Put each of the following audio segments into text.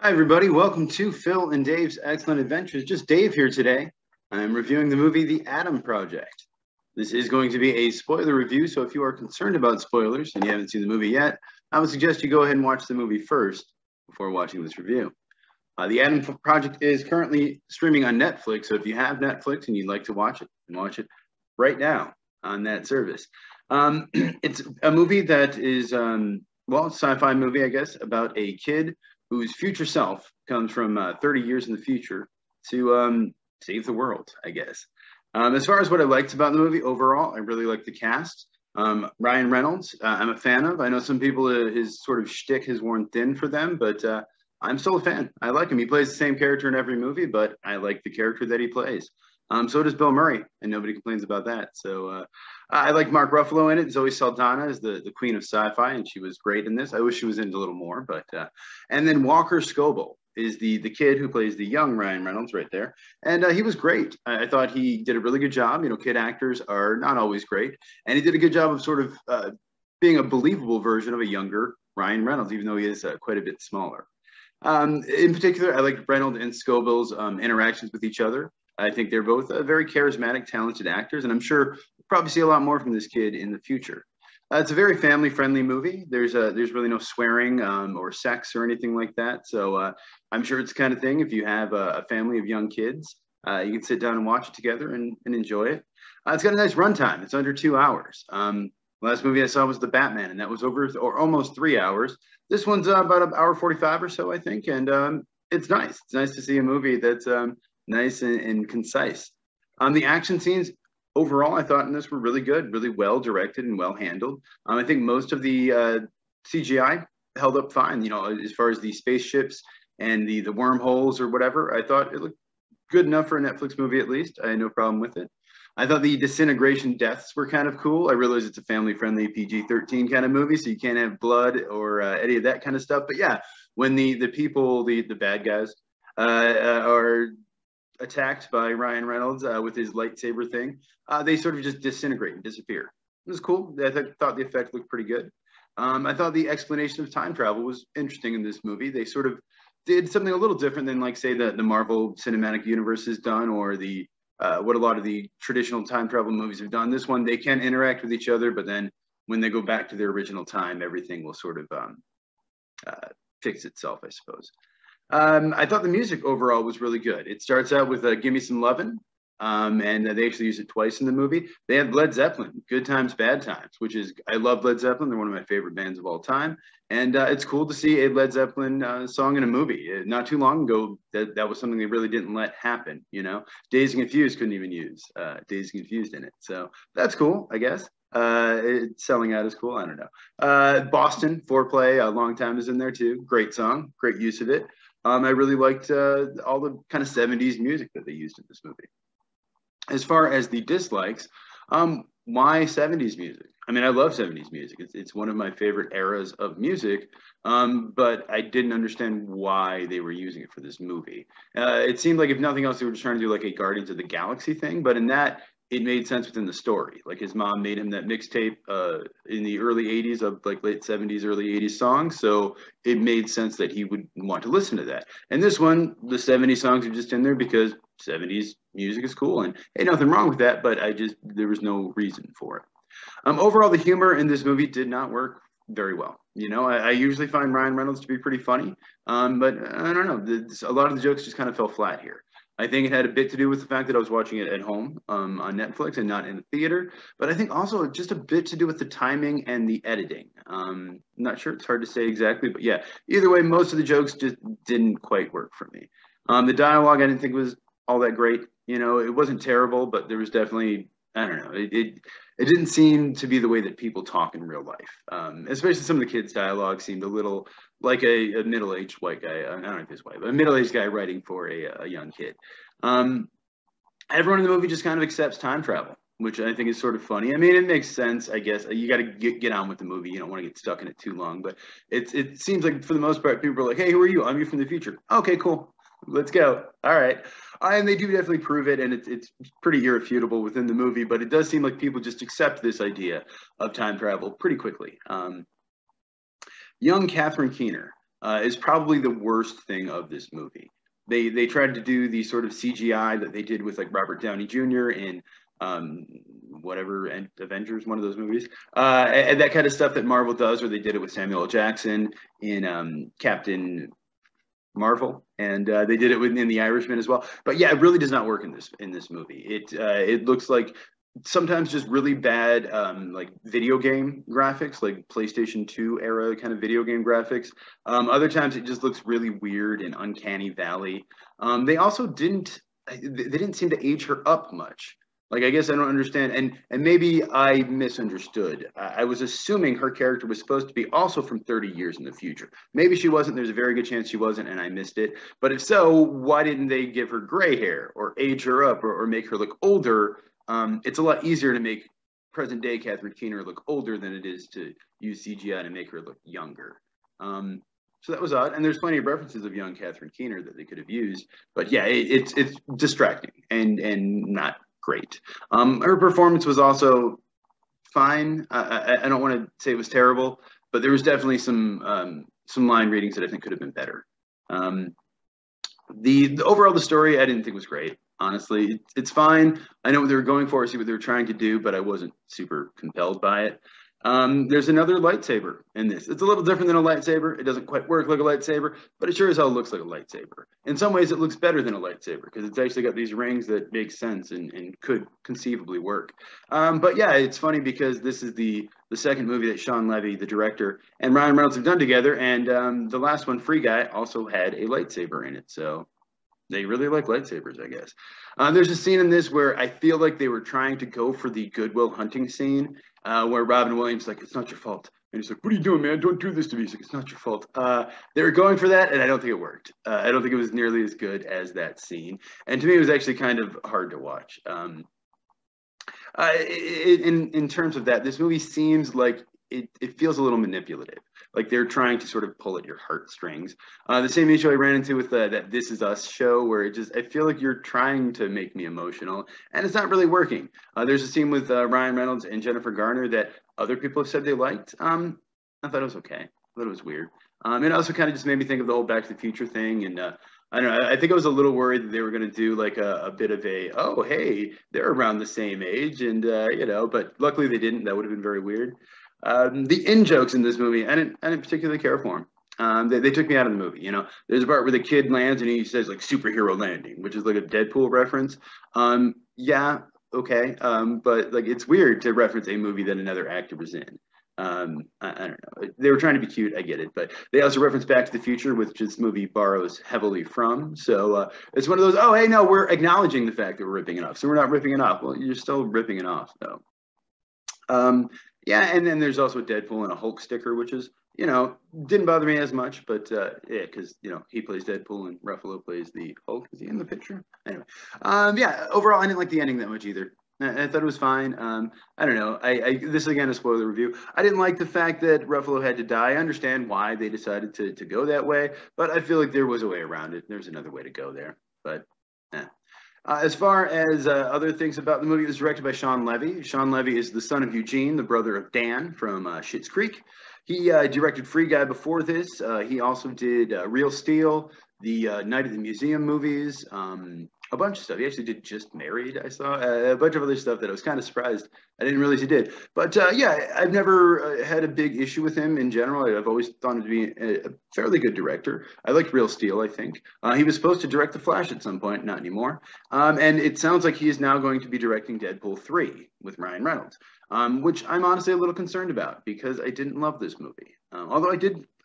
Hi, everybody. Welcome to Phil and Dave's Excellent Adventures. Just Dave here today. I'm reviewing the movie The Adam Project. This is going to be a spoiler review, so if you are concerned about spoilers and you haven't seen the movie yet, I would suggest you go ahead and watch the movie first before watching this review. The Adam Project is currently streaming on Netflix, so if you have Netflix and you'd like to watch it right now on that service. It's a movie that is, well, it's a sci-fi movie, I guess, about a kid whose future self comes from 30 years in the future to save the world, I guess. As far as what I liked about the movie overall, I really liked the cast. Ryan Reynolds, I'm a fan of. I know some people, his sort of shtick has worn thin for them, but I'm still a fan. I like him. He plays the same character in every movie, but I like the character that he plays. So does Bill Murray, and nobody complains about that. So I like Mark Ruffalo in it. Zoe Saldana is the queen of sci-fi, and she was great in this. I wish she was in a little more, but and then Walker Scobell is the kid who plays the young Ryan Reynolds right there, and he was great. I thought he did a really good job. You know, kid actors are not always great, and he did a good job of sort of being a believable version of a younger Ryan Reynolds, even though he is quite a bit smaller. In particular, I liked Reynolds and Scobell's interactions with each other. I think they're both very charismatic, talented actors, and I'm sure we'll probably see a lot more from this kid in the future. It's a very family-friendly movie. There's really no swearing or sex or anything like that, so I'm sure it's the kind of thing if you have a family of young kids, you can sit down and watch it together and enjoy it. It's got a nice runtime. It's under 2 hours. Last movie I saw was The Batman, and that was over or almost 3 hours. This one's about an hour 45 or so, I think, and it's nice. It's nice to see a movie that's nice and concise. The action scenes overall, I thought in this were really good, really well directed and well handled. I think most of the CGI held up fine. You know, as far as the spaceships and the wormholes or whatever, I thought it looked good enough for a Netflix movie at least. I had no problem with it. I thought the disintegration deaths were kind of cool. I realize it's a family-friendly PG-13 kind of movie, so you can't have blood or any of that kind of stuff. But yeah, when the people, the bad guys, are attacked by Ryan Reynolds with his lightsaber thing, they sort of just disintegrate and disappear. It was cool. I thought the effect looked pretty good. I thought the explanation of time travel was interesting in this movie. They sort of did something a little different than, like, say, the Marvel Cinematic Universe has done, or the what a lot of the traditional time travel movies have done. This one, they can interact with each other, but then when they go back to their original time, everything will sort of fix itself, I suppose. I thought the music overall was really good. It starts out with "Give Me Some Lovin'," and they actually use it twice in the movie. They had Led Zeppelin, "Good Times, Bad Times," which is, I love Led Zeppelin. They're one of my favorite bands of all time, and it's cool to see a Led Zeppelin song in a movie. Not too long ago, that was something they really didn't let happen. You know, Dazed and Confused couldn't even use Dazed and Confused in it, so that's cool, I guess. Selling out is cool. I don't know. Boston, Foreplay, a long time is in there too. Great song, great use of it. I really liked all the kind of 70s music that they used in this movie. As far as the dislikes, why 70s music? I mean, I love 70s music. It's one of my favorite eras of music, but I didn't understand why they were using it for this movie. It seemed like, if nothing else, they were just trying to do like a Guardians of the Galaxy thing, but in that, it made sense within the story. Like, his mom made him that mixtape in the early 80s of like late 70s, early 80s songs. So it made sense that he would want to listen to that. And this one, the 70s songs are just in there because 70s music is cool. And hey, nothing wrong with that, but there was no reason for it. Overall, the humor in this movie did not work very well. You know, I usually find Ryan Reynolds to be pretty funny, but I don't know. A lot of the jokes just kind of fell flat here. I think it had a bit to do with the fact that I was watching it at home on Netflix and not in the theater, but I think also just a bit to do with the timing and the editing. I'm not sure, it's hard to say exactly, but yeah, either way, most of the jokes just didn't quite work for me. The dialogue I didn't think was all that great. You know, it wasn't terrible, but there was definitely, I don't know, it didn't seem to be the way that people talk in real life. Especially some of the kids' dialogue seemed a little like a middle-aged white guy. I don't know if he's white, but a middle-aged guy writing for a young kid. Everyone in the movie just kind of accepts time travel, which I think is sort of funny. I mean, it makes sense, I guess. You got to get on with the movie. You don't want to get stuck in it too long. But it seems like, for the most part, people are like, hey, who are you? I'm you from the future. Okay, cool. Let's go. All right. And they do definitely prove it, and it's pretty irrefutable within the movie, but it does seem like people just accept this idea of time travel pretty quickly. Young Catherine Keener. is probably the worst thing of this movie. They tried to do the sort of CGI that they did with like Robert Downey Jr. in whatever, and Avengers, one of those movies, and that kind of stuff that Marvel does, or they did it with Samuel L. Jackson in Captain Marvel, and they did it in The Irishman as well. But yeah, it really does not work in this movie. It looks like sometimes just really bad like video game graphics, like PlayStation 2 era kind of video game graphics. Other times it just looks really weird and uncanny valley. They also didn't seem to age her up much. Like, I guess I don't understand, and maybe I misunderstood. I was assuming her character was supposed to be also from 30 years in the future. Maybe she wasn't. There's a very good chance she wasn't, and I missed it. But if so, why didn't they give her gray hair or age her up or make her look older? It's a lot easier to make present-day Catherine Keener look older than it is to use CGI to make her look younger. So that was odd, and there's plenty of references of young Catherine Keener that they could have used. But yeah, it's distracting and not great. Her performance was also fine. I don't want to say it was terrible, but there was definitely some line readings that I think could have been better. The overall, the story I didn't think was great. Honestly, it's fine. I know what they were going for, I see what they were trying to do, but I wasn't super compelled by it. There's another lightsaber in this. It's a little different than a lightsaber. It doesn't quite work like a lightsaber, but it sure as hell looks like a lightsaber. In some ways, it looks better than a lightsaber because it's actually got these rings that make sense and could conceivably work. But yeah, it's funny because this is the second movie that Shawn Levy, the director, and Ryan Reynolds have done together, and the last one, Free Guy, also had a lightsaber in it. So they really like lightsabers, I guess. There's a scene in this where I feel like they were trying to go for the Goodwill Hunting scene, where Robin Williams is like, "It's not your fault." And he's like, "What are you doing, man? Don't do this to me." He's like, "It's not your fault." They were going for that, and I don't think it worked. I don't think it was nearly as good as that scene. And to me, it was actually kind of hard to watch. In terms of that, this movie seems like it feels a little manipulative. Like they're trying to sort of pull at your heartstrings. The same issue I ran into with that This Is Us show, where I feel like you're trying to make me emotional, and it's not really working. There's a scene with Ryan Reynolds and Jennifer Garner that other people have said they liked. I thought it was okay. I thought it was weird. It also kind of just made me think of the whole Back to the Future thing, and I don't know. I think I was a little worried that they were going to do like a bit of oh, hey, they're around the same age, and but luckily they didn't. That would have been very weird. The in-jokes in this movie, I didn't particularly care for them. They took me out of the movie. There's a part where the kid lands and he says like "superhero landing," which is like a Deadpool reference. Yeah, okay, but like it's weird to reference a movie that another actor was in. I don't know. They were trying to be cute. I get it, but they also reference Back to the Future, which this movie borrows heavily from. So it's one of those. Oh, hey, no, we're acknowledging the fact that we're ripping it off. So we're not ripping it off. Well, you're still ripping it off, though. Yeah, and then there's also Deadpool and a Hulk sticker, which is, didn't bother me as much, but yeah, because, he plays Deadpool and Ruffalo plays the Hulk. Is he in the picture? Anyway, yeah, overall, I didn't like the ending that much either. I thought it was fine. I don't know. This is, again, a spoiler review. I didn't like the fact that Ruffalo had to die. I understand why they decided to go that way, but I feel like there was a way around it. There's another way to go there, but as far as other things about the movie, it was directed by Shawn Levy. Shawn Levy is the son of Eugene, the brother of Dan from Schitt's Creek. He directed Free Guy before this. He also did Real Steel, the Night at the Museum movies, a bunch of stuff. He actually did Just Married, I saw. A bunch of other stuff that I was kind of surprised I didn't realize he did. But yeah, I've never had a big issue with him in general. I've always thought him to be a fairly good director. I liked Real Steel, I think. He was supposed to direct The Flash at some point, not anymore. And it sounds like he is now going to be directing Deadpool 3 with Ryan Reynolds, which I'm honestly a little concerned about because I didn't love this movie. Although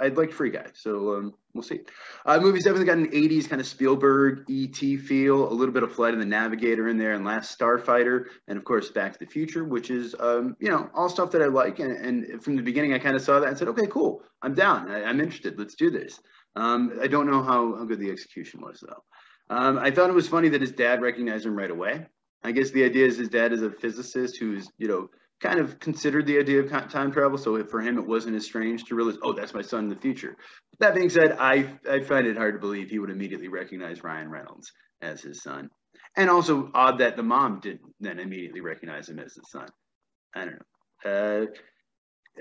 I liked Free Guy, so we'll see. Movie's definitely got an 80s kind of Spielberg, E.T. feel, a little bit of Flight of the Navigator in there, and Last Starfighter, and of course Back to the Future, which is, all stuff that I like. And from the beginning, I kind of saw that and said, okay, cool, I'm down. I'm interested. Let's do this. I don't know how good the execution was, though. I thought it was funny that his dad recognized him right away. I guess the idea is his dad is a physicist who's, kind of considered the idea of time travel. So for him, it wasn't as strange to realize, oh, that's my son in the future. But that being said, I find it hard to believe he would immediately recognize Ryan Reynolds as his son. And also odd that the mom didn't then immediately recognize him as his son. I don't know.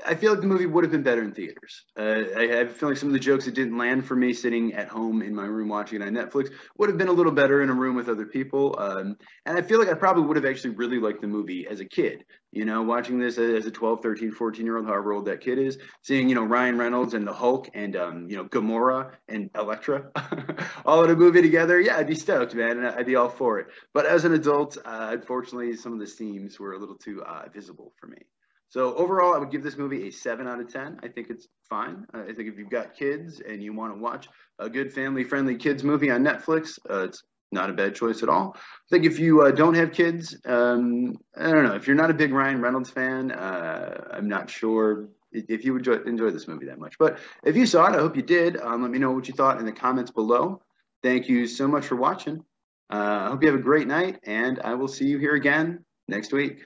I feel like the movie would have been better in theaters. I feel like some of the jokes that didn't land for me sitting at home in my room watching it on Netflix would have been a little better in a room with other people. And I feel like I probably would have actually really liked the movie as a kid. You know, watching this as a 12, 13, 14-year-old, however old that kid is, seeing, you know, Ryan Reynolds and the Hulk and, you know, Gamora and Elektra all in a movie together. Yeah, I'd be stoked, man. And I'd be all for it. But as an adult, unfortunately, some of the themes were a little too visible for me. So overall, I would give this movie a 7 out of 10. I think it's fine. I think if you've got kids and you want to watch a good family-friendly kids movie on Netflix, it's not a bad choice at all. I think if you don't have kids, I don't know. If you're not a big Ryan Reynolds fan, I'm not sure if you would enjoy this movie that much. But if you saw it, I hope you did. Let me know what you thought in the comments below. Thank you so much for watching. I hope you have a great night, and I will see you here again next week.